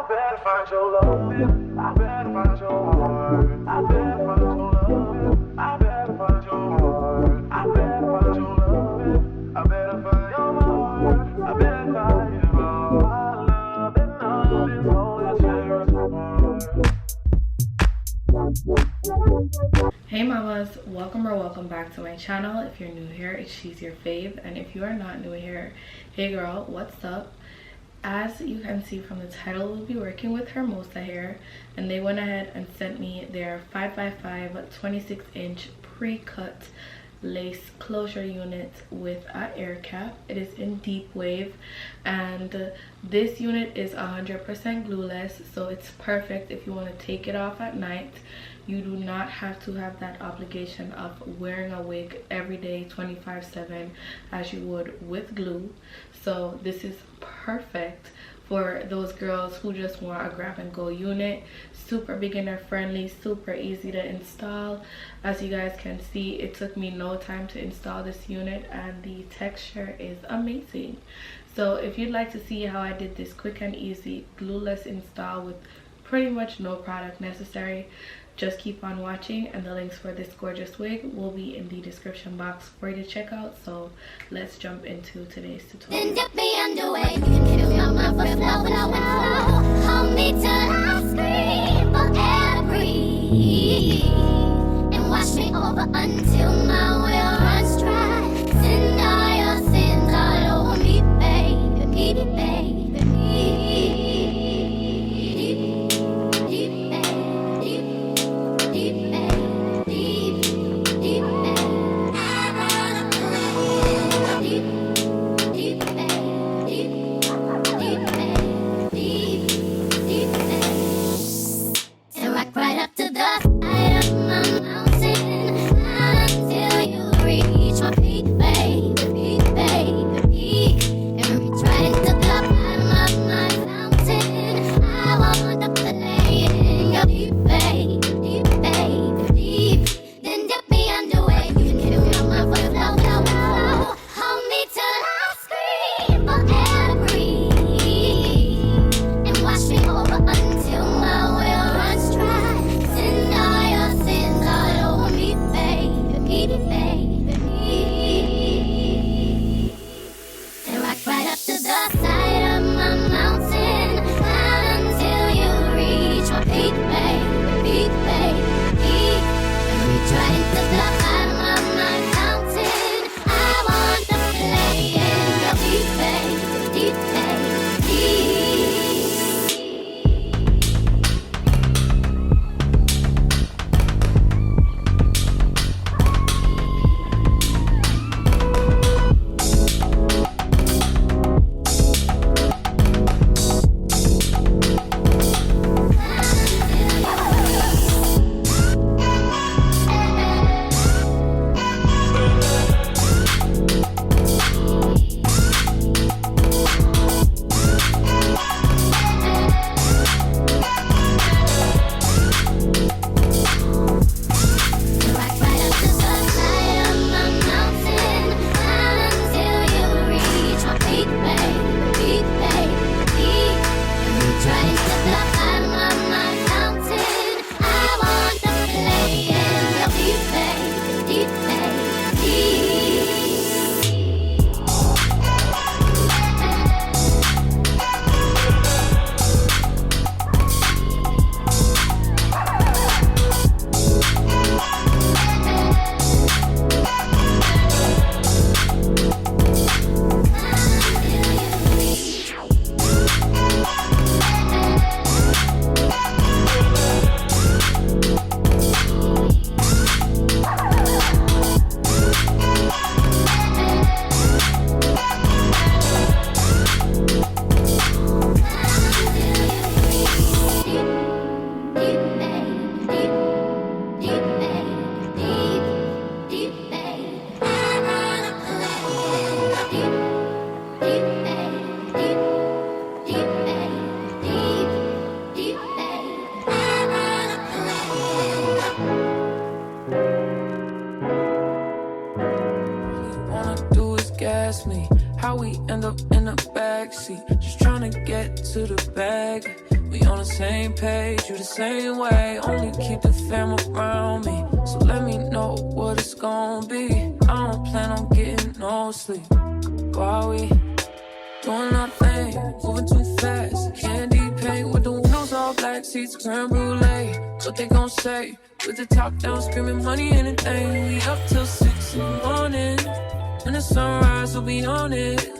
better find your love. I better find your heart. I better find your love. I better find your heart. I better find your love. I better find your heart. I better find your heart. I love and nothing more that tears apart. Hey mamas, welcome back to my channel. If you're new here, she's your fave, and if you are not new here, hey girl, what's up? As you can see from the title, we'll be working with Hermosa here, and they went ahead and sent me their 5x5 26-inch pre-cut lace closure unit with an air cap. It is in deep wave, and this unit is 100% glueless, so it's perfect if you want to take it off at night. You do not have to have that obligation of wearing a wig every day 25/7 as you would with glue. So this is perfect for those girls who just want a grab and go unit. Super beginner friendly, super easy to install. As you guys can see, it took me no time to install this unit, and the texture is amazing. So if you'd like to see how I did this quick and easy glueless install with pretty much no product necessary, just keep on watching, and the links for this gorgeous wig will be in the description box for you to check out. So let's jump into today's tutorial. Hold me till I scream forever, and wash me over until my will runs dry. Send all your sins all over me, baby, baby. How we end up in the backseat, just trying to get to the bag. We on the same page, you the same way. Only keep the fam around me, so let me know what it's gonna be. I don't plan on getting no sleep while we doing our thing, moving too fast. Candy paint with the windows all black, seats creme brulee. What they gon' say? With the top down, screaming money, anything. We up till 6 in the morning. When the sunrise, we'll be on it.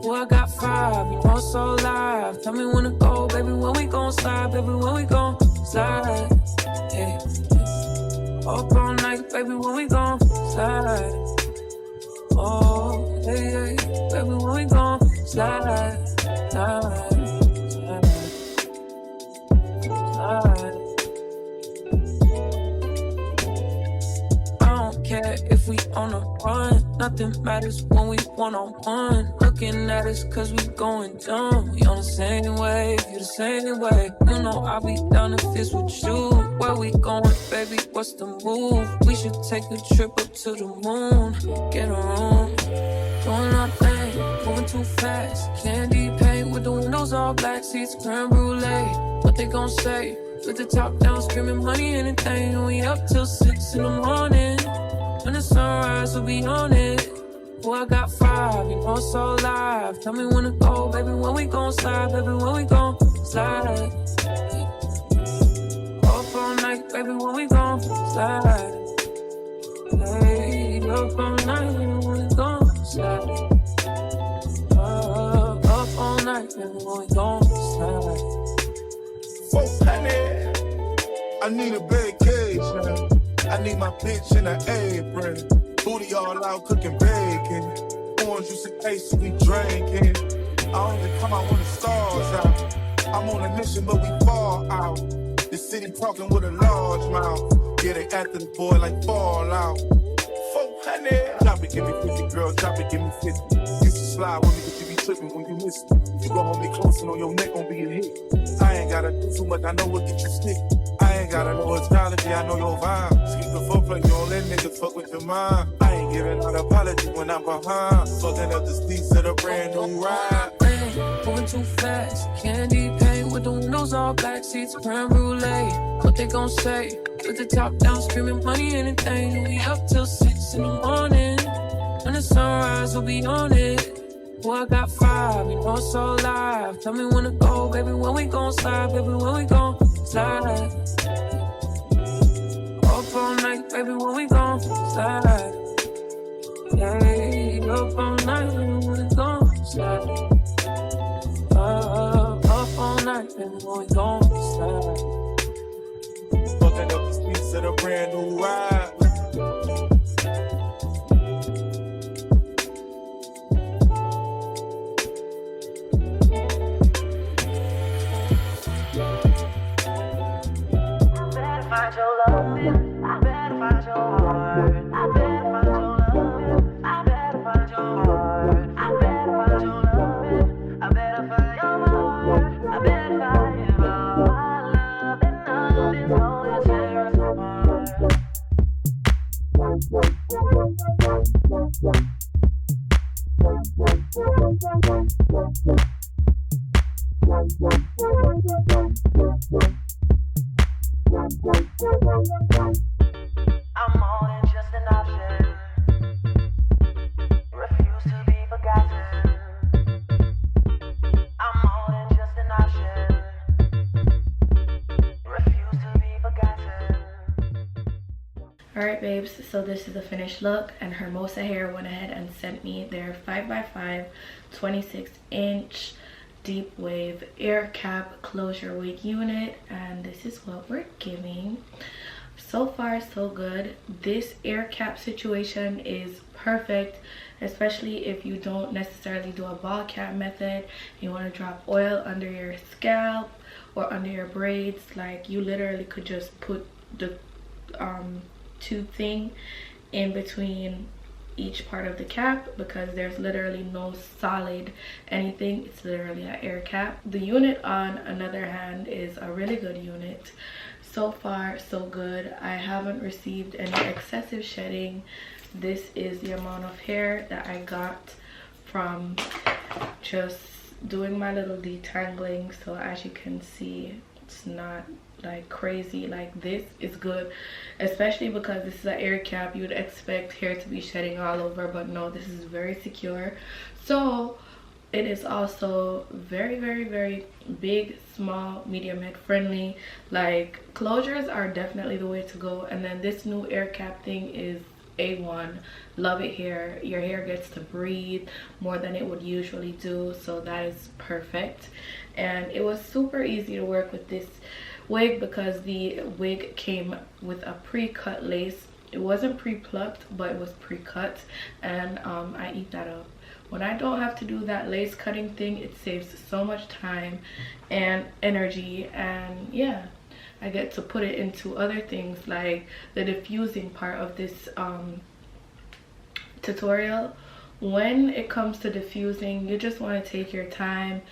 Boy, I got 5, you know it's so live. Tell me when to go, baby, when we gon' slide, baby, when we gon' slide. Yeah. Up all night, baby, when we gon' slide. Oh, hey, hey, baby, when we gon' slide, slide, slide, slide. I don't care if we on a run, nothing matters when we one-on-one. Looking at us cause we going dumb. We on the same wave, you the same way. You know I'll be down if it's with you. Where we going, baby, what's the move? We should take a trip up to the moon. Get a room, doing our thing, moving too fast. Candy paint with the windows all black, seats creme brulee. What they gon' say? With the top down, screaming money, anything. We up till 6 in the morning. When the sunrise, we'll be on it. Boy, I got 5, you know it's so live. Tell me when to go, baby, when we gon' slide, baby, when we gon' slide. Up all night, baby, when we gon' slide. Hey, up all night, baby, when we gon' slide. Up all night, baby, when we gon' slide. 400. I need a vacation. I need my bitch in an apron. Booty all out cooking bacon. Orange juice and ace, so we drinking. I only come out when the stars out. I'm on a mission, but we fall out. The city talking with a large mouth. Yeah, they after the boy like Fallout. 400. Drop it, give me 50, girl. Drop it, give me 50. Used to slide with me, but you be tripping when you miss it. You gon' hold me close and on your neck gon' be a hit. I ain't gotta do too much, I know what get you stick. I ain't gotta know astrology, I know your vibe. Skip the foreplay, you don't let niggas fuck with your mind. I ain't giving out apology when I'm behind. Fucking up the streets of a brand new ride. Moving too fast, candy paint with the windows all black, seats creme brulee. What they gon' say? With the top down, screaming money, anything. We up till 6 in the morning. When the sunrise, we'll be on it. Boy, I got 5, you know it's so live. Tell me when to go, baby, when we gon' slide, baby, when we gon' slide. Up all night, baby, when we gon' slide. Yeah, up all night, baby, when we gon' slide. Up all night, baby, when we gon' slide. Fucking up the streets of a brand new ride. Find your love, I better find your heart. I better find your love, I better find your heart. I better find your love, I better find your heart. I better find your heart. Love and nothing gonna tear us apart. I'm more than just an option. Refuse to be forgotten. I'm more than just an option. Refuse to be forgotten. Alright babes, so this is the finished look, and Hermosa Hair went ahead and sent me their 5x5 26-inch deep wave air cap closure wig unit, and this is what we're giving. So far so good. This air cap situation is perfect, especially if you don't necessarily do a ball cap method. You want to drop oil under your scalp or under your braids. Like, you literally could just put the tube thing in between each part of the cap, because there's literally no solid anything. It's literally an air cap. The unit, on another hand, is a really good unit. So far so good. I haven't received any excessive shedding. This is the amount of hair that I got from just doing my little detangling, so as you can see, it's not like crazy. Like, this is good, especially because this is an air cap. You would expect hair to be shedding all over, but no, this is very secure. So it is also very, very, very big, small, medium head friendly. Like, closures are definitely the way to go, and then this new air cap thing is A1. Love it here. Your hair gets to breathe more than it would usually do, so that is perfect. And it was super easy to work with this wig because the wig came with a pre-cut lace. It wasn't pre-plucked, but it was pre-cut, and I eat that up. When I don't have to do that lace cutting thing, it saves so much time and energy, and yeah, I get to put it into other things like the diffusing part of this tutorial. When it comes to diffusing, you just want to take your time.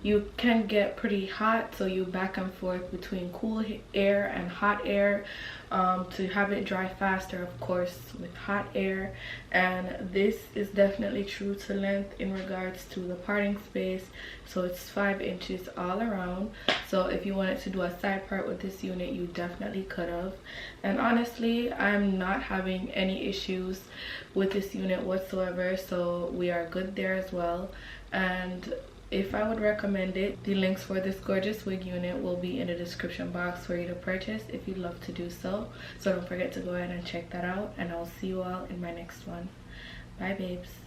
You can get pretty hot, so you back and forth between cool air and hot air to have it dry faster, of course, with hot air. And this is definitely true to length in regards to the parting space, so it's 5 inches all around. So if you wanted to do a side part with this unit, you definitely could have. And honestly, I'm not having any issues with this unit whatsoever, so we are good there as well. And if I would recommend it, the links for this gorgeous wig unit will be in the description box for you to purchase if you'd love to do so. So don't forget to go ahead and check that out, and I'll see you all in my next one. Bye babes.